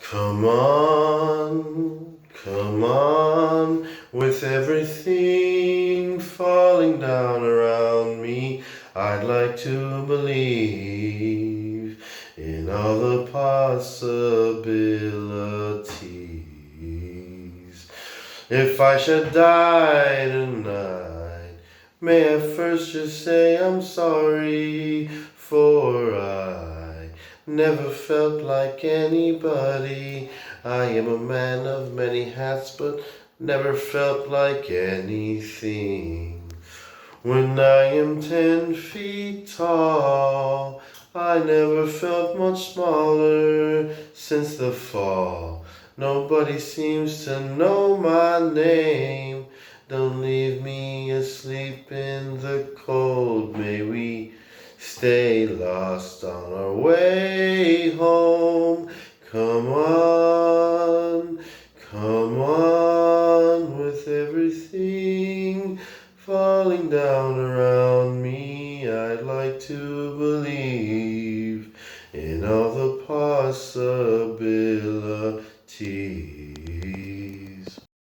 Come on, with everything falling down around me, I'd like to believe in all the possibilities. If I should die tonight, may I first just say I'm sorry, for I never felt like anybody. I am a man of many hats, but never felt like anything. When I am 10 feet tall, I never felt much smaller since the fall. Nobody seems to know my name. Don't leave me asleep in the cold. May we stay lost on our way home. Come on, with everything falling down around me. I'd like to believe in all the possibilities.